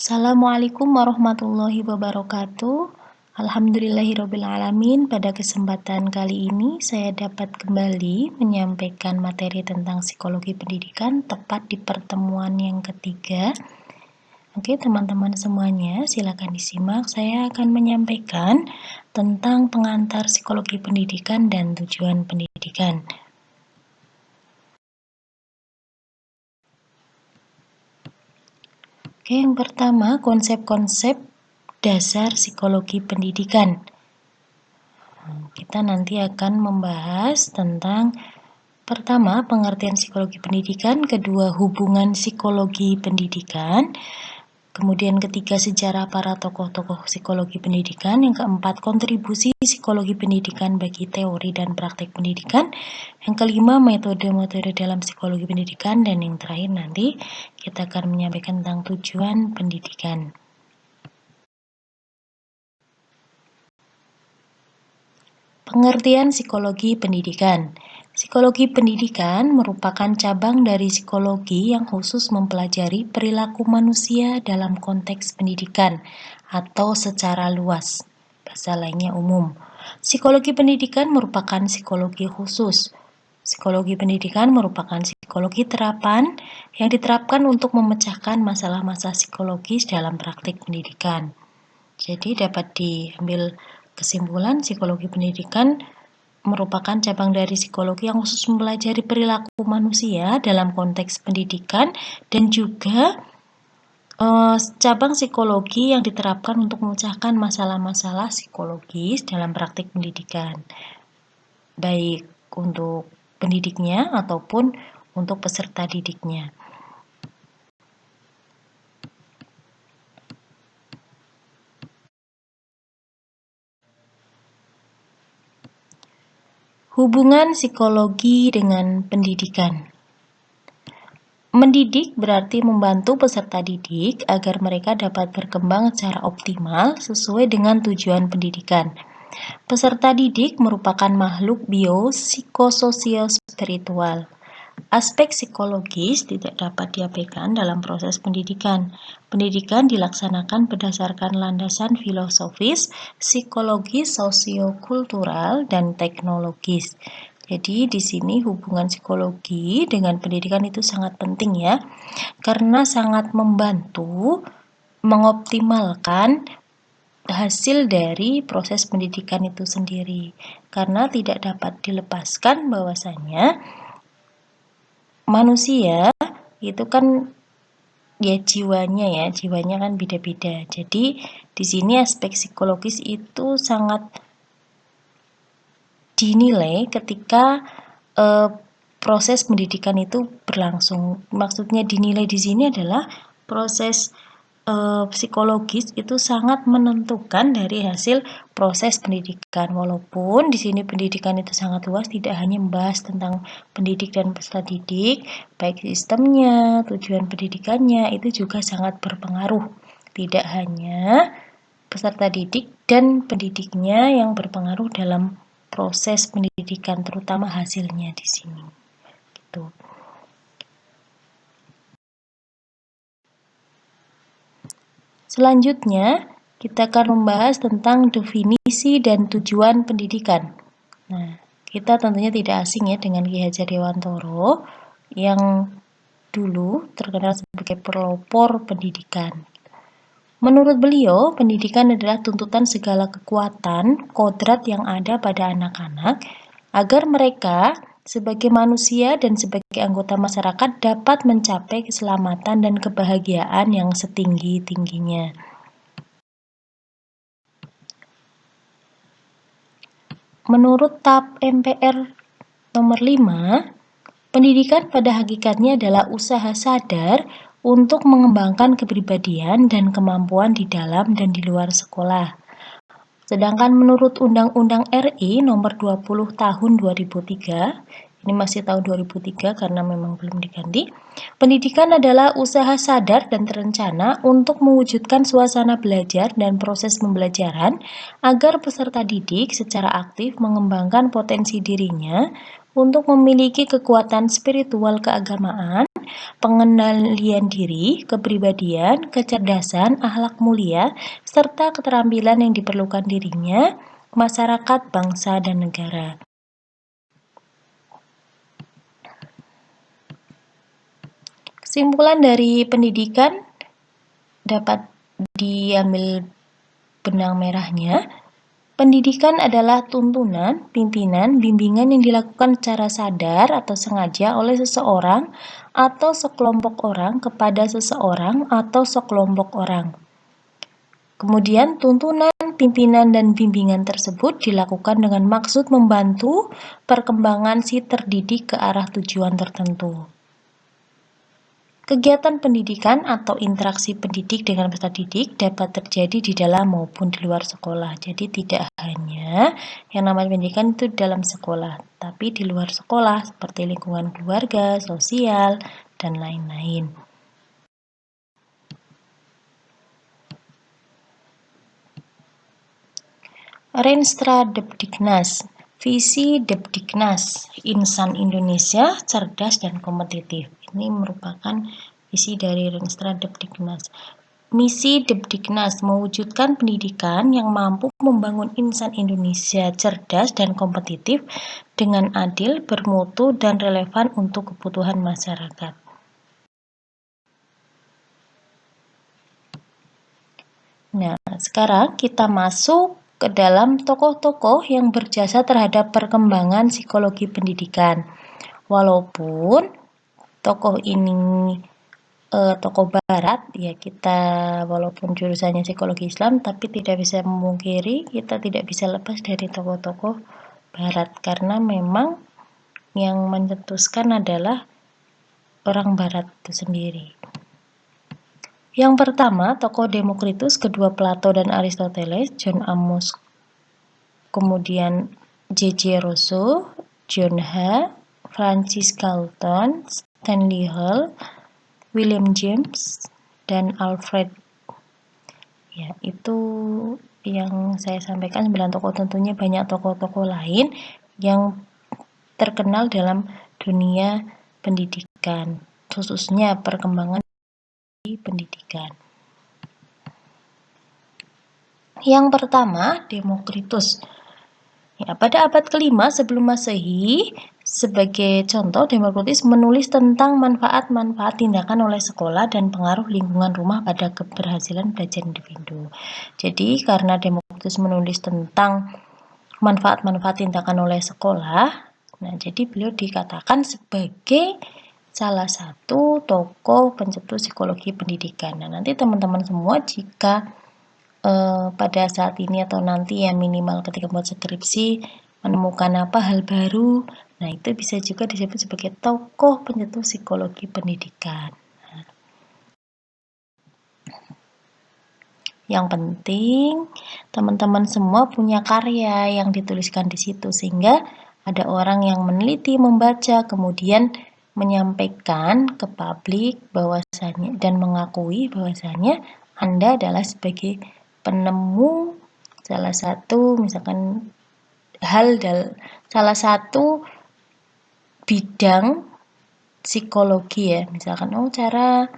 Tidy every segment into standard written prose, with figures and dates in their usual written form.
Assalamualaikum warahmatullahi wabarakatuh. Alhamdulillahirrabbilalamin. Pada kesempatan kali ini saya dapat kembali menyampaikan materi tentang psikologi pendidikan tepat di pertemuan yang ketiga. Oke, teman-teman semuanya, silakan disimak. Saya akan menyampaikan tentang pengantar psikologi pendidikan dan tujuan pendidikan. Oke, yang pertama, konsep-konsep dasar psikologi pendidikan. Kita nanti akan membahas tentang pertama, pengertian psikologi pendidikan, kedua, hubungan psikologi pendidikan, kemudian ketiga, sejarah para tokoh-tokoh psikologi pendidikan, yang keempat, kontribusi psikologi pendidikan bagi teori dan praktik pendidikan, yang kelima, metode-metode dalam psikologi pendidikan, dan yang terakhir nanti kita akan menyampaikan tentang tujuan pendidikan. Pengertian psikologi pendidikan. Psikologi pendidikan merupakan cabang dari psikologi yang khusus mempelajari perilaku manusia dalam konteks pendidikan atau secara luas, bahasa lainnya umum. Psikologi pendidikan merupakan psikologi khusus. Psikologi pendidikan merupakan psikologi terapan yang diterapkan untuk memecahkan masalah-masalah psikologis dalam praktik pendidikan. Jadi dapat diambil kesimpulan, psikologi pendidikan merupakan cabang dari psikologi yang khusus mempelajari perilaku manusia dalam konteks pendidikan dan juga cabang psikologi yang diterapkan untuk memecahkan masalah-masalah psikologis dalam praktik pendidikan, baik untuk pendidiknya ataupun untuk peserta didiknya. Hubungan psikologi dengan pendidikan. Mendidik berarti membantu peserta didik agar mereka dapat berkembang secara optimal sesuai dengan tujuan pendidikan. Peserta didik merupakan makhluk biopsikososio-spiritual. Aspek psikologis tidak dapat diabaikan dalam proses pendidikan. Pendidikan dilaksanakan berdasarkan landasan filosofis, psikologis, sosiokultural, dan teknologis. Jadi di sini hubungan psikologi dengan pendidikan itu sangat penting ya, karena sangat membantu mengoptimalkan hasil dari proses pendidikan itu sendiri. Karena tidak dapat dilepaskan bahwasanya manusia itu kan ya jiwanya kan beda-beda. Jadi di sini aspek psikologis itu sangat dinilai ketika proses pendidikan itu berlangsung. Maksudnya dinilai di sini adalah proses psikologis itu sangat menentukan dari hasil proses pendidikan. Walaupun di sini pendidikan itu sangat luas, tidak hanya membahas tentang pendidik dan peserta didik, baik sistemnya, tujuan pendidikannya itu juga sangat berpengaruh. Tidak hanya peserta didik dan pendidiknya yang berpengaruh dalam proses pendidikan, terutama hasilnya di sini. Gitu. Selanjutnya, kita akan membahas tentang definisi dan tujuan pendidikan. Nah, kita tentunya tidak asing ya dengan Ki Hajar Dewantoro yang dulu terkenal sebagai pelopor pendidikan. Menurut beliau, pendidikan adalah tuntutan segala kekuatan, kodrat yang ada pada anak-anak agar mereka sebagai manusia dan sebagai anggota masyarakat dapat mencapai keselamatan dan kebahagiaan yang setinggi-tingginya. Menurut TAP MPR nomor 5, pendidikan pada hakikatnya adalah usaha sadar untuk mengembangkan kepribadian dan kemampuan di dalam dan di luar sekolah. Sedangkan menurut Undang-Undang RI nomor 20 tahun 2003, ini masih tahun 2003 karena memang belum diganti, pendidikan adalah usaha sadar dan terencana untuk mewujudkan suasana belajar dan proses pembelajaran agar peserta didik secara aktif mengembangkan potensi dirinya untuk memiliki kekuatan spiritual keagamaan pengendalian diri, kepribadian, kecerdasan, akhlak mulia, serta keterampilan yang diperlukan dirinya, masyarakat, bangsa, dan negara. Kesimpulan dari pendidikan dapat diambil benang merahnya. Pendidikan adalah tuntunan, pimpinan, bimbingan yang dilakukan secara sadar atau sengaja oleh seseorang atau sekelompok orang kepada seseorang atau sekelompok orang. Kemudian tuntunan, pimpinan, dan bimbingan tersebut dilakukan dengan maksud membantu perkembangan si terdidik ke arah tujuan tertentu. Kegiatan pendidikan atau interaksi pendidik dengan peserta didik dapat terjadi di dalam maupun di luar sekolah. Jadi tidak hanya yang namanya pendidikan itu dalam sekolah, tapi di luar sekolah seperti lingkungan keluarga, sosial, dan lain-lain. Renstra Depdiknas. Visi Depdiknas, insan Indonesia cerdas dan kompetitif. Ini merupakan visi dari Renstra Depdiknas. Misi Depdiknas mewujudkan pendidikan yang mampu membangun insan Indonesia cerdas dan kompetitif dengan adil, bermutu, dan relevan untuk kebutuhan masyarakat. Nah, sekarang kita masuk ke dalam tokoh-tokoh yang berjasa terhadap perkembangan psikologi pendidikan. Walaupun tokoh ini tokoh barat, ya kita walaupun jurusannya psikologi Islam, tapi tidak bisa memungkiri kita tidak bisa lepas dari tokoh-tokoh barat karena memang yang mencetuskan adalah orang barat itu sendiri. Yang pertama, tokoh Demokritus, kedua Plato dan Aristoteles, John Amos, kemudian J.J. Rousseau, John H., Francis Galton, Stanley Hall, William James, dan Alfred. Ya, itu yang saya sampaikan 9 tokoh. Tentunya banyak tokoh-tokoh lain yang terkenal dalam dunia pendidikan, khususnya perkembangan di pendidikan. Yang pertama, Demokritus. Ya, pada abad ke-5 sebelum Masehi, sebagai contoh, Demokritus menulis tentang manfaat-manfaat tindakan oleh sekolah dan pengaruh lingkungan rumah pada keberhasilan belajar individu. Jadi, karena Demokritus menulis tentang manfaat-manfaat tindakan oleh sekolah, nah jadi beliau dikatakan sebagai salah satu tokoh pencetus psikologi pendidikan. Nah, nanti teman-teman semua jika pada saat ini atau nanti ya minimal ketika buat skripsi menemukan apa hal baru, nah itu bisa juga disebut sebagai tokoh pencetus psikologi pendidikan. Yang penting teman-teman semua punya karya yang dituliskan di situ sehingga ada orang yang meneliti, membaca, kemudian menyampaikan ke publik bahwasanya dan mengakui bahwasanya Anda adalah sebagai penemu salah satu misalkan salah satu bidang psikologi ya, misalkan cara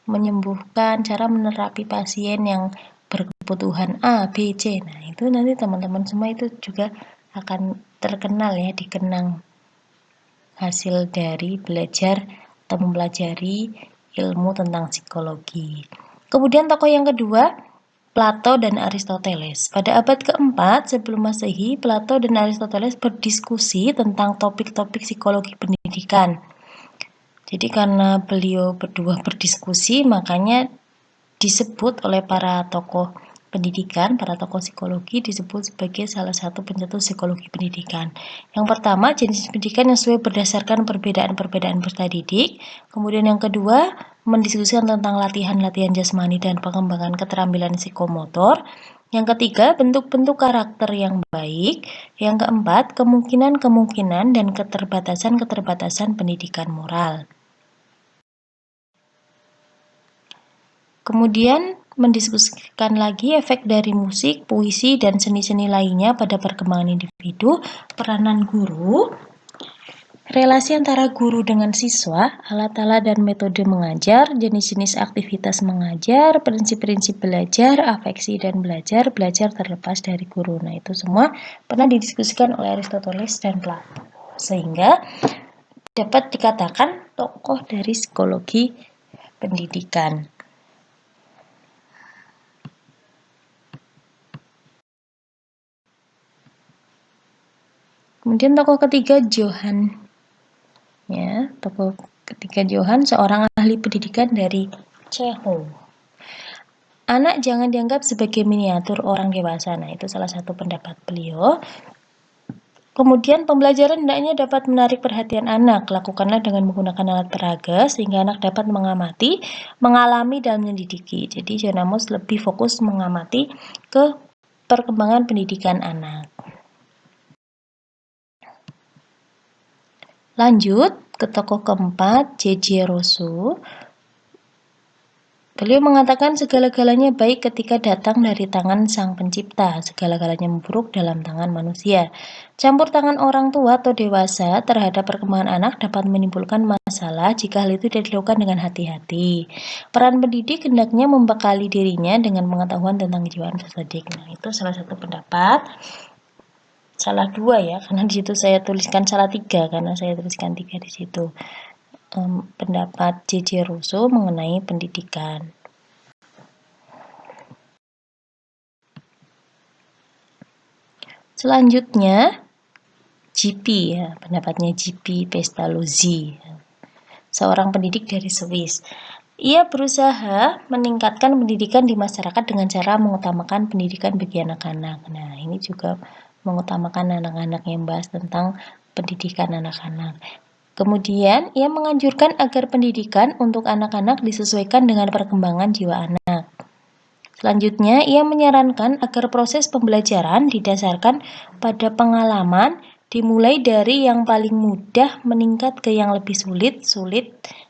menyembuhkan, cara menerapi pasien yang berkebutuhan A, B, C. Nah, itu nanti teman-teman semua itu juga akan terkenal ya, dikenang hasil dari belajar atau mempelajari ilmu tentang psikologi. Kemudian tokoh yang kedua, Plato dan Aristoteles. Pada abad keempat sebelum Masehi, Plato dan Aristoteles berdiskusi tentang topik-topik psikologi pendidikan. Jadi karena beliau berdua berdiskusi, makanya disebut oleh para tokoh pendidikan, para tokoh psikologi disebut sebagai salah satu pencetus psikologi pendidikan. Yang pertama, jenis pendidikan yang sesuai berdasarkan perbedaan-perbedaan peserta didik. Kemudian yang kedua, mendiskusikan tentang latihan-latihan jasmani dan pengembangan keterampilan psikomotor. Yang ketiga, bentuk-bentuk karakter yang baik. Yang keempat, kemungkinan-kemungkinan dan keterbatasan-keterbatasan pendidikan moral. Kemudian mendiskusikan lagi efek dari musik, puisi, dan seni-seni lainnya pada perkembangan individu, peranan guru, Relasi antara guru dengan siswa, alat-alat dan metode mengajar, jenis-jenis aktivitas mengajar, prinsip-prinsip belajar, afeksi dan belajar, belajar terlepas dari guru. Nah, itu semua pernah didiskusikan oleh Aristoteles dan Plato. Sehingga dapat dikatakan tokoh dari psikologi pendidikan. Kemudian tokoh ketiga Johann. Ya, tokoh ketiga Johann, seorang ahli pendidikan dari Chekhov. Anak jangan dianggap sebagai miniatur orang dewasa. Nah, itu salah satu pendapat beliau. Kemudian pembelajaran hendaknya dapat menarik perhatian anak. Lakukanlah dengan menggunakan alat peraga sehingga anak dapat mengamati, mengalami dan menyelidiki. Jadi John Amos lebih fokus mengamati ke perkembangan pendidikan anak. Lanjut ke tokoh keempat, J.J. Rousseau. Beliau mengatakan segala-galanya baik ketika datang dari tangan Sang Pencipta, segala-galanya buruk dalam tangan manusia. Campur tangan orang tua atau dewasa terhadap perkembangan anak dapat menimbulkan masalah jika hal itu tidak dilakukan dengan hati-hati. Peran pendidik hendaknya membekali dirinya dengan pengetahuan tentang kejiwaan sesedik. Nah, itu salah satu pendapat. Salah dua ya, karena di situ saya tuliskan salah tiga, karena saya tuliskan tiga di situ. Pendapat J.J. Rousseau mengenai pendidikan. Selanjutnya, GP ya, pendapatnya GP Pestalozzi, seorang pendidik dari Swiss. Ia berusaha meningkatkan pendidikan di masyarakat dengan cara mengutamakan pendidikan bagi anak-anak. Nah, ini juga mengutamakan anak-anak, yang membahas tentang pendidikan anak-anak. Kemudian, ia menganjurkan agar pendidikan untuk anak-anak disesuaikan dengan perkembangan jiwa anak. Selanjutnya, ia menyarankan agar proses pembelajaran didasarkan pada pengalaman, dimulai dari yang paling mudah meningkat ke yang lebih sulit,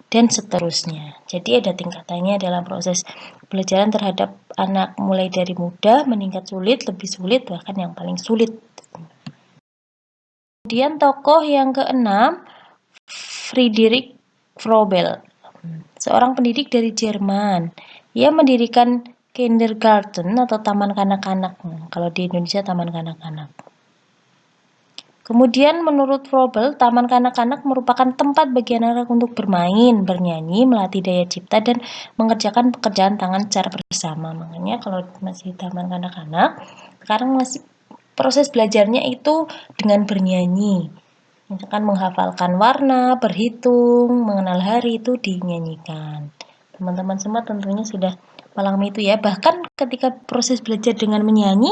dan seterusnya. Jadi ada tingkatannya dalam proses pembelajaran terhadap anak, mulai dari mudah, meningkat sulit, lebih sulit, bahkan yang paling sulit. Kemudian tokoh yang keenam, Friedrich Froebel, seorang pendidik dari Jerman. Ia mendirikan kindergarten atau taman kanak-kanak. Kalau di Indonesia taman kanak-kanak. Kemudian menurut Froebel, taman kanak-kanak merupakan tempat bagi anak-anak untuk bermain, bernyanyi, melatih daya cipta, dan mengerjakan pekerjaan tangan secara bersama. Makanya kalau masih taman kanak-kanak, sekarang masih proses belajarnya itu dengan bernyanyi. Misalkan menghafalkan warna, berhitung, mengenal hari, itu dinyanyikan. Teman-teman semua tentunya sudah mengalami itu ya. Bahkan ketika proses belajar dengan menyanyi,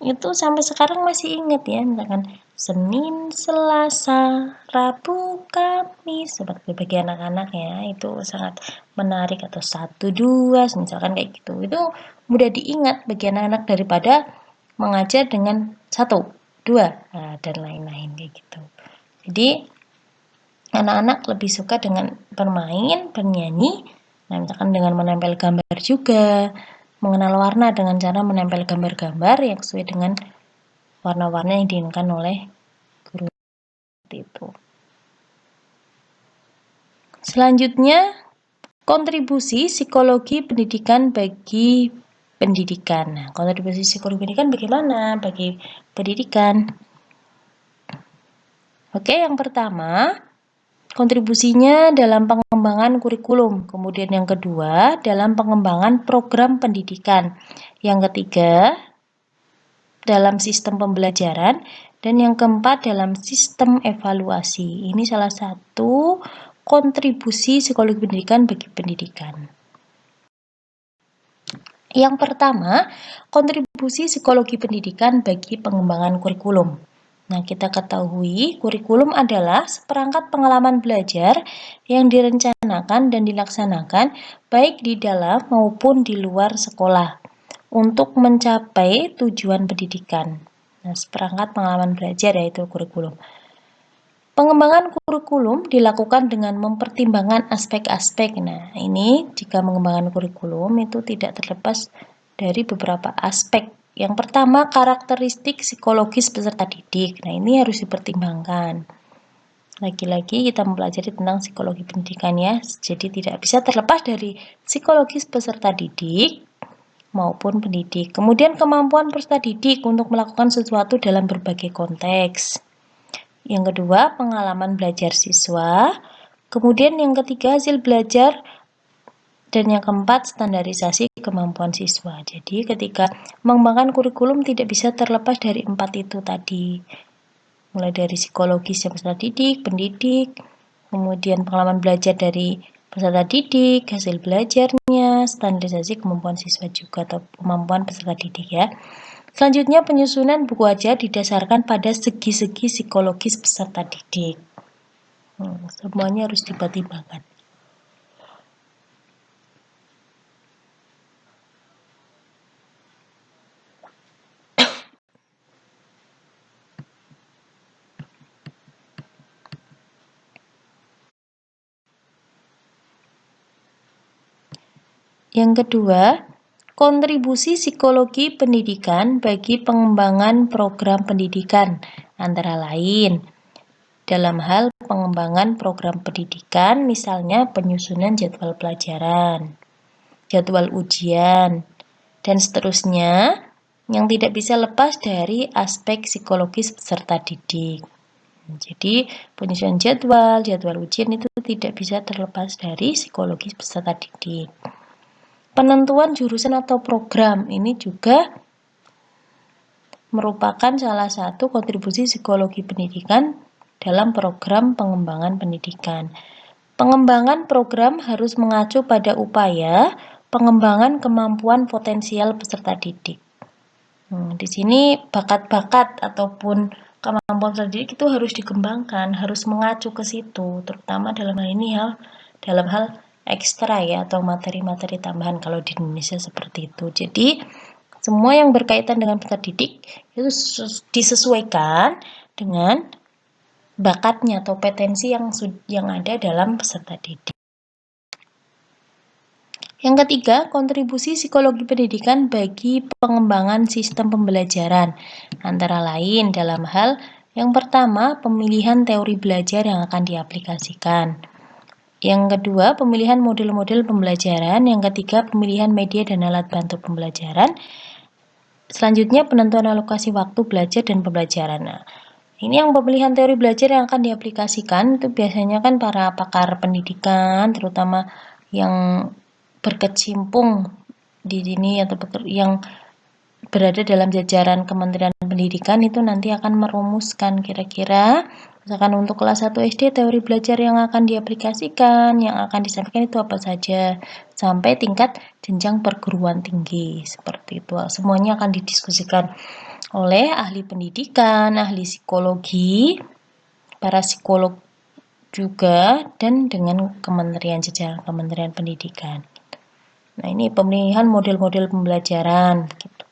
itu sampai sekarang masih ingat ya. Misalkan Senin, Selasa, Rabu, Kamis, seperti bagi anak-anak ya, itu sangat menarik. Atau 1, 2, misalkan kayak gitu. Itu mudah diingat bagi anak-anak daripada mengajar dengan 1, 2, dan lain-lain kayak gitu. Jadi anak-anak lebih suka dengan bermain, bernyanyi, nah misalkan dengan menempel gambar juga, mengenal warna dengan cara menempel gambar-gambar yang sesuai dengan warna-warna yang diinginkan oleh guru. Seperti itu. Selanjutnya, kontribusi psikologi pendidikan bagi pendidikan. Nah, kontribusi psikologi pendidikan bagaimana bagi pendidikan? Oke, yang pertama, kontribusinya dalam pengembangan kurikulum. Kemudian yang kedua, dalam pengembangan program pendidikan. Yang ketiga, dalam sistem pembelajaran. Dan yang keempat, dalam sistem evaluasi. Ini salah satu kontribusi psikologi pendidikan bagi pendidikan. Yang pertama, kontribusi psikologi pendidikan bagi pengembangan kurikulum. Nah, kita ketahui kurikulum adalah seperangkat pengalaman belajar yang direncanakan dan dilaksanakan baik di dalam maupun di luar sekolah untuk mencapai tujuan pendidikan. Nah, seperangkat pengalaman belajar yaitu kurikulum. Pengembangan kurikulum dilakukan dengan mempertimbangkan aspek-aspek. Nah, ini jika mengembangkan kurikulum itu tidak terlepas dari beberapa aspek. Yang pertama, karakteristik psikologis peserta didik. Nah, ini harus dipertimbangkan. Lagi-lagi kita mempelajari tentang psikologi pendidikan ya, jadi tidak bisa terlepas dari psikologis peserta didik maupun pendidik. Kemudian kemampuan peserta didik untuk melakukan sesuatu dalam berbagai konteks. Yang kedua, pengalaman belajar siswa. Kemudian yang ketiga, hasil belajar. Dan yang keempat, standarisasi kemampuan siswa. Jadi ketika mengembangkan kurikulum tidak bisa terlepas dari 4 itu tadi. Mulai dari psikologis peserta didik, pendidik, kemudian pengalaman belajar dari peserta didik, hasil belajarnya, standarisasi kemampuan siswa juga atau kemampuan peserta didik ya. Selanjutnya penyusunan buku ajar didasarkan pada segi-segi psikologis peserta didik. Semuanya harus dipertimbangkan. Yang kedua, kontribusi psikologi pendidikan bagi pengembangan program pendidikan, antara lain dalam hal pengembangan program pendidikan, misalnya penyusunan jadwal pelajaran, jadwal ujian, dan seterusnya, yang tidak bisa lepas dari aspek psikologis peserta didik. Jadi, penyusunan jadwal ujian itu tidak bisa terlepas dari psikologis peserta didik. Penentuan jurusan atau program ini juga merupakan salah satu kontribusi psikologi pendidikan dalam program pengembangan pendidikan. Pengembangan program harus mengacu pada upaya pengembangan kemampuan potensial peserta didik. Di sini bakat-bakat ataupun kemampuan peserta didik itu harus dikembangkan, harus mengacu ke situ, terutama dalam hal ini dalam hal ekstra ya atau materi-materi tambahan kalau di Indonesia seperti itu. Jadi semua yang berkaitan dengan peserta didik itu disesuaikan dengan bakatnya atau potensi yang ada dalam peserta didik. Yang ketiga, kontribusi psikologi pendidikan bagi pengembangan sistem pembelajaran, antara lain dalam hal yang pertama, pemilihan teori belajar yang akan diaplikasikan. Yang kedua, pemilihan model-model pembelajaran. Yang ketiga, pemilihan media dan alat bantu pembelajaran. Selanjutnya, penentuan alokasi waktu belajar dan pembelajaran. Nah, ini yang pemilihan teori belajar yang akan diaplikasikan itu biasanya kan para pakar pendidikan, terutama yang berkecimpung di sini atau yang berada dalam jajaran Kementerian Pendidikan itu nanti akan merumuskan kira-kira misalkan untuk kelas 1 SD teori belajar yang akan diaplikasikan, yang akan disampaikan itu apa saja sampai tingkat jenjang perguruan tinggi seperti itu. Semuanya akan didiskusikan oleh ahli pendidikan, ahli psikologi, para psikolog juga dan dengan kementerian jajaran Kementerian Pendidikan. Nah, ini pemilihan model-model pembelajaran gitu.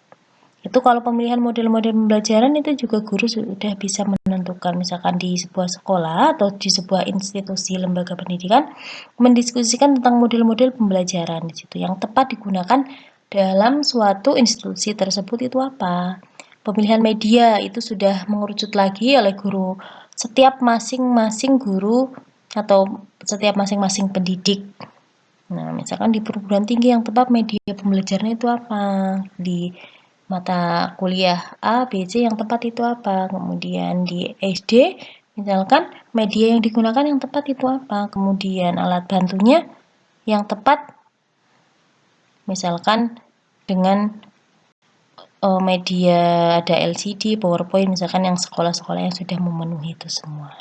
Itu kalau pemilihan model-model pembelajaran itu juga guru sudah bisa menentukan misalkan di sebuah sekolah atau di sebuah institusi lembaga pendidikan mendiskusikan tentang model-model pembelajaran di situ yang tepat digunakan dalam suatu institusi tersebut itu apa. Pemilihan media itu sudah mengerucut lagi oleh guru setiap masing-masing guru atau setiap masing-masing pendidik. Nah, misalkan di perguruan tinggi yang tepat media pembelajarannya itu apa? Di mata kuliah A, B, C yang tepat itu apa? Kemudian di SD, misalkan media yang digunakan yang tepat itu apa? Kemudian alat bantunya yang tepat, misalkan dengan media ada LCD, PowerPoint, misalkan yang sekolah-sekolah yang sudah memenuhi itu semua.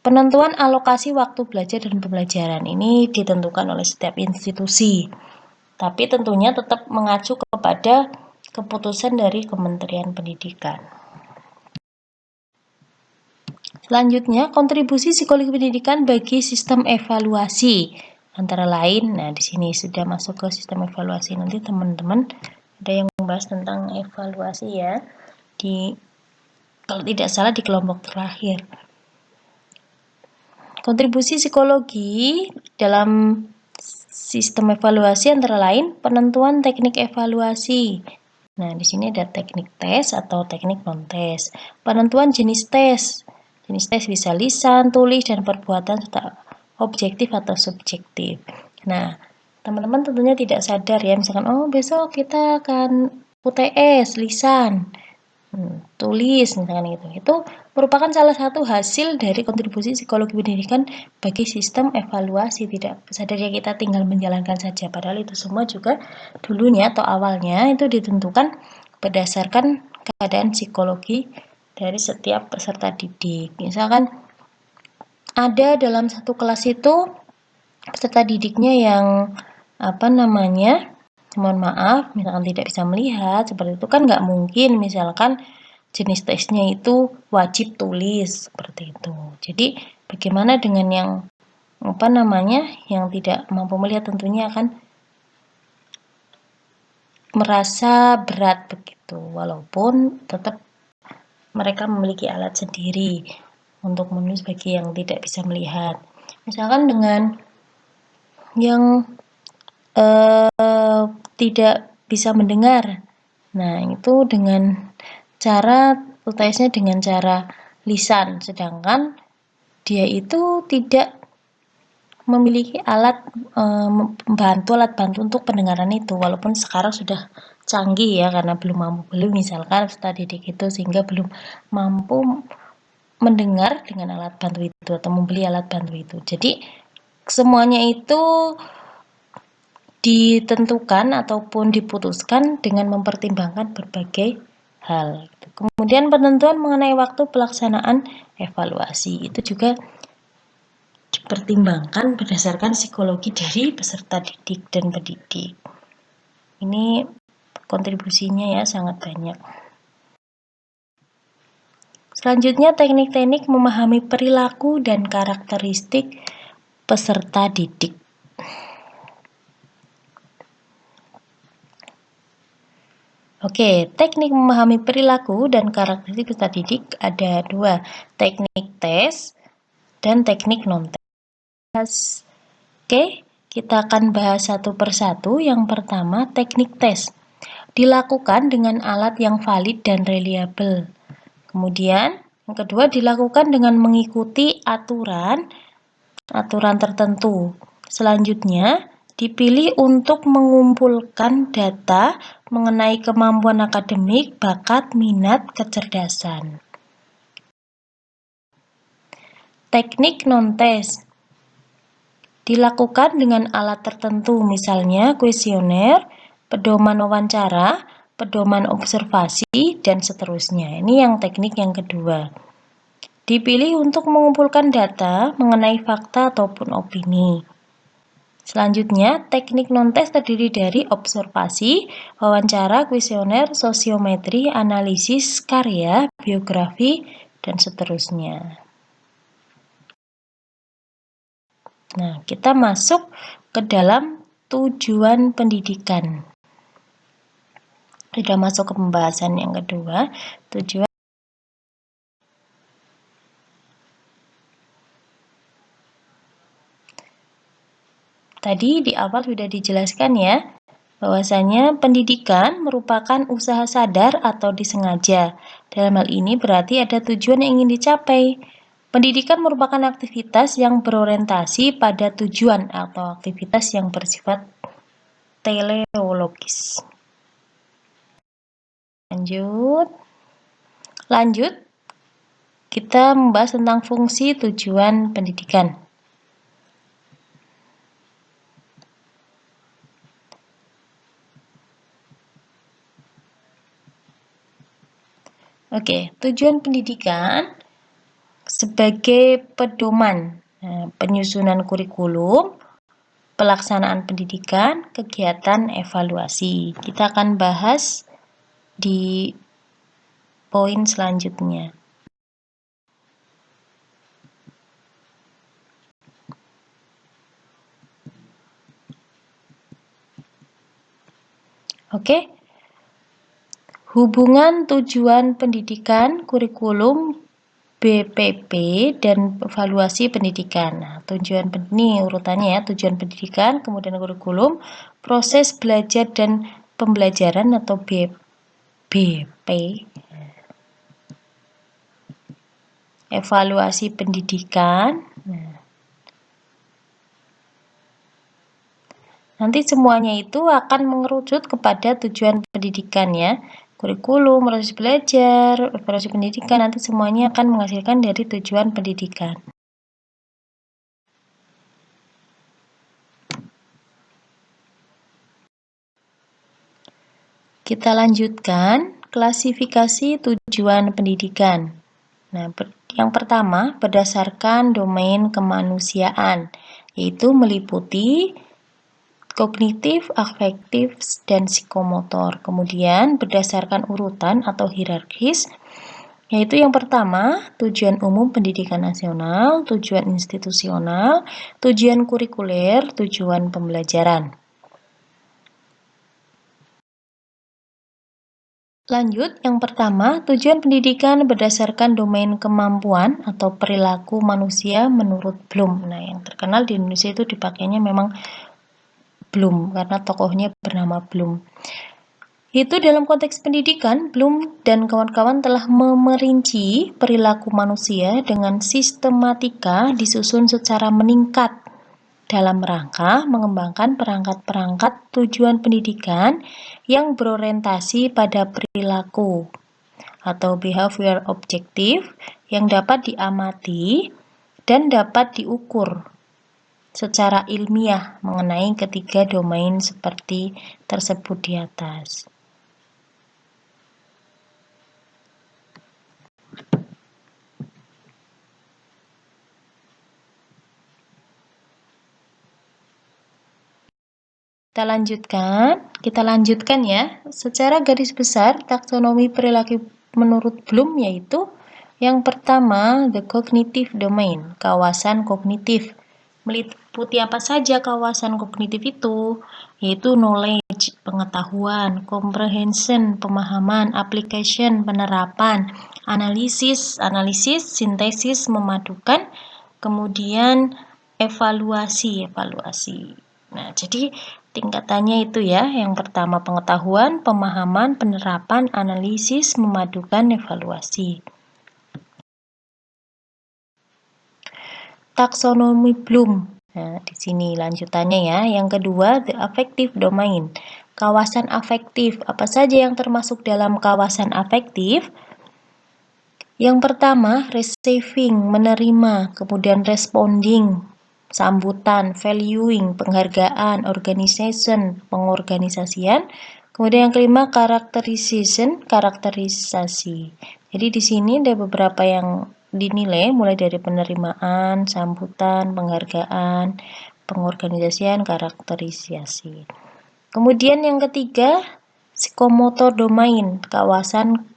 Penentuan alokasi waktu belajar dan pembelajaran ini ditentukan oleh setiap institusi, tapi tentunya tetap mengacu kepada keputusan dari Kementerian Pendidikan. Selanjutnya, kontribusi psikologi pendidikan bagi sistem evaluasi. Antara lain, nah di sini sudah masuk ke sistem evaluasi. Nanti teman-teman ada yang membahas tentang evaluasi ya. Kalau tidak salah di kelompok terakhir. Kontribusi psikologi dalam sistem evaluasi antara lain penentuan teknik evaluasi. Nah, di sini ada teknik tes atau teknik non-tes. Penentuan jenis tes. Jenis tes bisa lisan, tulis, dan perbuatan serta objektif atau subjektif. Nah, teman-teman tentunya tidak sadar ya, misalkan, oh besok kita akan UTS, lisan, tulis, misalkan gitu. Itu merupakan salah satu hasil dari kontribusi psikologi pendidikan bagi sistem evaluasi. Tidak sadar ya kita tinggal menjalankan saja, padahal itu semua juga dulunya atau awalnya itu ditentukan berdasarkan keadaan psikologi dari setiap peserta didik. Misalkan ada dalam satu kelas itu peserta didiknya yang mohon maaf, misalkan tidak bisa melihat, seperti itu kan nggak mungkin misalkan jenis tesnya itu wajib tulis, seperti itu. Jadi bagaimana dengan yang yang tidak mampu melihat, tentunya akan merasa berat begitu, walaupun tetap mereka memiliki alat sendiri untuk menulis bagi yang tidak bisa melihat. Misalkan dengan yang tidak bisa mendengar, nah itu dengan cara UTS-nya dengan cara lisan, sedangkan dia itu tidak memiliki alat bantu untuk pendengaran itu, walaupun sekarang sudah canggih ya, karena belum misalkan peserta didik itu sehingga belum mampu mendengar dengan alat bantu itu atau membeli alat bantu itu. Jadi semuanya itu ditentukan ataupun diputuskan dengan mempertimbangkan berbagai hal. Kemudian penentuan mengenai waktu pelaksanaan evaluasi itu juga dipertimbangkan berdasarkan psikologi dari peserta didik dan pendidik. Ini kontribusinya ya sangat banyak. Selanjutnya, teknik-teknik memahami perilaku dan karakteristik peserta didik. Oke, teknik memahami perilaku dan karakteristik peserta didik ada dua, teknik tes dan teknik non-tes. Oke, kita akan bahas satu persatu. Yang pertama, teknik tes. Dilakukan dengan alat yang valid dan reliable. Kemudian, yang kedua dilakukan dengan mengikuti aturan tertentu. Selanjutnya, dipilih untuk mengumpulkan data mengenai kemampuan akademik, bakat, minat, kecerdasan. Teknik non-tes dilakukan dengan alat tertentu, misalnya kuesioner, pedoman wawancara, pedoman observasi, dan seterusnya. Ini yang teknik yang kedua. Dipilih untuk mengumpulkan data mengenai fakta ataupun opini. Selanjutnya, teknik non-tes terdiri dari observasi, wawancara, kuesioner, sosiometri, analisis karya, biografi, dan seterusnya. Nah, kita masuk ke dalam tujuan pendidikan. Sudah masuk ke pembahasan yang kedua, tujuan. Tadi di awal sudah dijelaskan ya, bahwasanya pendidikan merupakan usaha sadar atau disengaja. Dalam hal ini berarti ada tujuan yang ingin dicapai. Pendidikan merupakan aktivitas yang berorientasi pada tujuan atau aktivitas yang bersifat teleologis. Lanjut, kita membahas tentang fungsi tujuan pendidikan. Oke, tujuan pendidikan sebagai pedoman penyusunan kurikulum, pelaksanaan pendidikan, kegiatan evaluasi. Kita akan bahas di poin selanjutnya. Oke. Hubungan tujuan pendidikan, kurikulum, BPP, dan evaluasi pendidikan. Nah, tujuan ini urutannya ya, tujuan pendidikan, kemudian kurikulum, proses belajar dan pembelajaran atau BP. evaluasi pendidikan. Nah, nanti semuanya itu akan mengerucut kepada tujuan pendidikan ya. Kurikulum, proses belajar, evaluasi pendidikan, nanti semuanya akan menghasilkan dari tujuan pendidikan. Kita lanjutkan klasifikasi tujuan pendidikan. Nah, yang pertama berdasarkan domain kemanusiaan, yaitu meliputi kognitif, afektif, dan psikomotor. Kemudian berdasarkan urutan atau hierarkis, yaitu yang pertama tujuan umum pendidikan nasional, tujuan institusional, tujuan kurikuler, tujuan pembelajaran. Lanjut, yang pertama, tujuan pendidikan berdasarkan domain kemampuan atau perilaku manusia menurut Bloom. Nah, yang terkenal di Indonesia itu dipakainya memang Bloom, karena tokohnya bernama Bloom. Itu dalam konteks pendidikan, Bloom dan kawan-kawan telah memerinci perilaku manusia dengan sistematika disusun secara meningkat dalam rangka mengembangkan perangkat-perangkat tujuan pendidikan yang berorientasi pada perilaku atau behavior objektif yang dapat diamati dan dapat diukur secara ilmiah mengenai ketiga domain seperti tersebut di atas. Kita lanjutkan ya. Secara garis besar, taksonomi perilaku menurut Bloom yaitu yang pertama, the cognitive domain, kawasan kognitif. Meliputi apa saja kawasan kognitif itu? Yaitu knowledge, pengetahuan, comprehension, pemahaman, application, penerapan, analisis, sintesis, memadukan, kemudian evaluasi. Nah, jadi tingkatannya itu ya, yang pertama pengetahuan, pemahaman, penerapan, analisis, memadukan, evaluasi. Taksonomi Bloom. Nah, di sini lanjutannya ya. Yang kedua, the affective domain. Kawasan afektif. Apa saja yang termasuk dalam kawasan afektif? Yang pertama, receiving, menerima, kemudian responding, sambutan, valuing, penghargaan, organization, pengorganisasian. Kemudian yang kelima, characterization, karakterisasi. Jadi di sini ada beberapa yang dinilai, mulai dari penerimaan, sambutan, penghargaan, pengorganisasian, karakterisasi. Kemudian yang ketiga, psikomotor domain, kawasan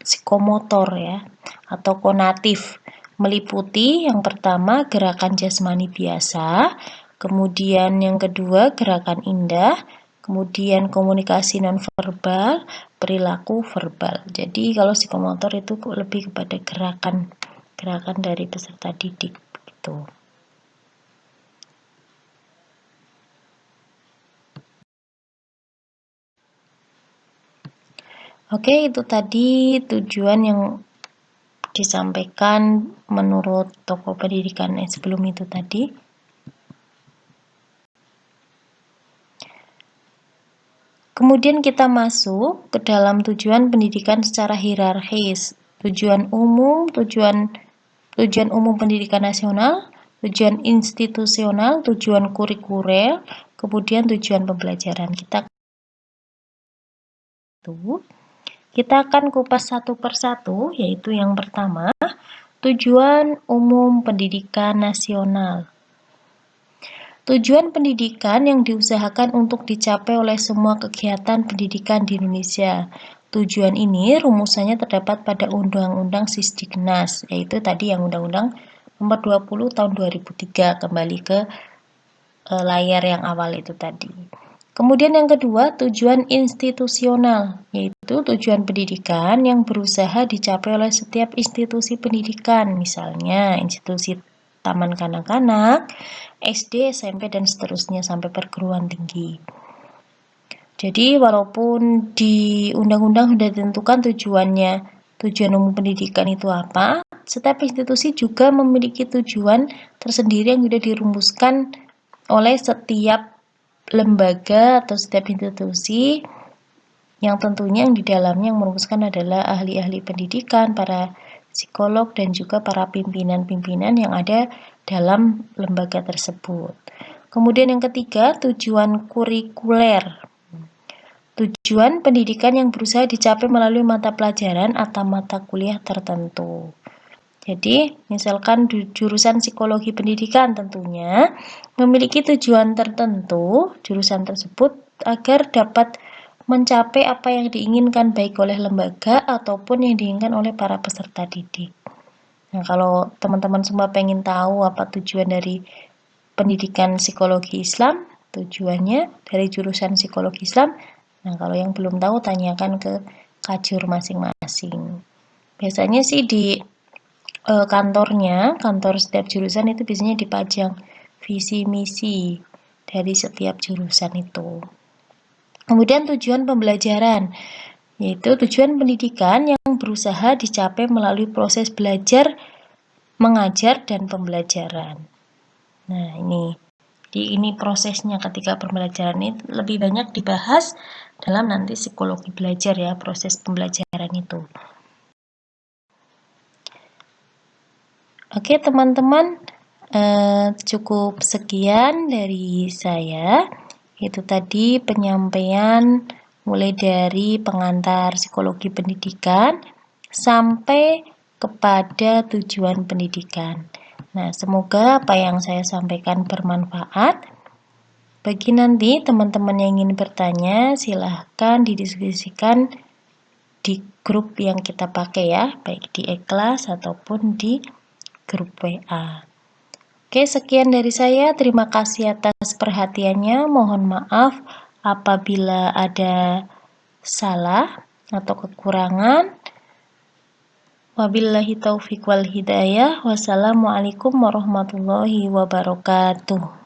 psikomotor ya, atau konatif. Meliputi yang pertama gerakan jasmani biasa, kemudian yang kedua gerakan indah, kemudian komunikasi nonverbal, perilaku verbal. Jadi kalau psikomotor itu lebih kepada gerakan dari peserta didik gitu. Oke, itu tadi tujuan yang disampaikan menurut tokoh pendidikan sebelum itu tadi. Kemudian kita masuk ke dalam tujuan pendidikan secara hierarkis. Tujuan umum pendidikan nasional, tujuan institusional, tujuan kurikuler, kemudian tujuan pembelajaran. Kita akan kupas satu persatu, yaitu yang pertama, tujuan umum pendidikan nasional. Tujuan pendidikan yang diusahakan untuk dicapai oleh semua kegiatan pendidikan di Indonesia. Tujuan ini rumusannya terdapat pada Undang-Undang Sisdiknas, yaitu tadi yang Undang-Undang Nomor 20 Tahun 2003, kembali ke layar yang awal itu tadi. Kemudian yang kedua, tujuan institusional, yaitu tujuan pendidikan yang berusaha dicapai oleh setiap institusi pendidikan, misalnya institusi taman kanak-kanak, SD, SMP, dan seterusnya sampai perguruan tinggi. Jadi walaupun di undang-undang sudah ditentukan tujuannya tujuan umum pendidikan itu apa, setiap institusi juga memiliki tujuan tersendiri yang sudah dirumuskan oleh setiap lembaga atau setiap institusi, yang tentunya yang di dalamnya yang merumuskan adalah ahli-ahli pendidikan, para psikolog, dan juga para pimpinan-pimpinan yang ada dalam lembaga tersebut. Kemudian yang ketiga, tujuan kurikuler. Tujuan pendidikan yang berusaha dicapai melalui mata pelajaran atau mata kuliah tertentu. Jadi, misalkan jurusan psikologi pendidikan tentunya memiliki tujuan tertentu jurusan tersebut agar dapat mencapai apa yang diinginkan baik oleh lembaga ataupun yang diinginkan oleh para peserta didik. Nah, kalau teman-teman semua pengen tahu apa tujuan dari pendidikan psikologi Islam, tujuannya dari jurusan psikologi Islam. Nah, kalau yang belum tahu tanyakan ke kajur masing-masing. Biasanya sih di kantor setiap jurusan itu biasanya dipajang visi misi dari setiap jurusan itu. Kemudian tujuan pembelajaran, yaitu tujuan pendidikan yang berusaha dicapai melalui proses belajar, mengajar, dan pembelajaran. Nah, ini prosesnya ketika pembelajaran ini lebih banyak dibahas dalam nanti psikologi belajar ya, proses pembelajaran itu. Oke teman-teman, cukup sekian dari saya. Itu tadi penyampaian mulai dari pengantar psikologi pendidikan sampai kepada tujuan pendidikan. Nah, semoga apa yang saya sampaikan bermanfaat. Bagi nanti teman-teman yang ingin bertanya, silahkan didiskusikan di grup yang kita pakai ya, baik di e-kelas ataupun di grup WA. Oke, sekian dari saya. Terima kasih atas perhatiannya. Mohon maaf apabila ada salah atau kekurangan. Wabillahi taufiq wal hidayah. Wassalamualaikum warahmatullahi wabarakatuh.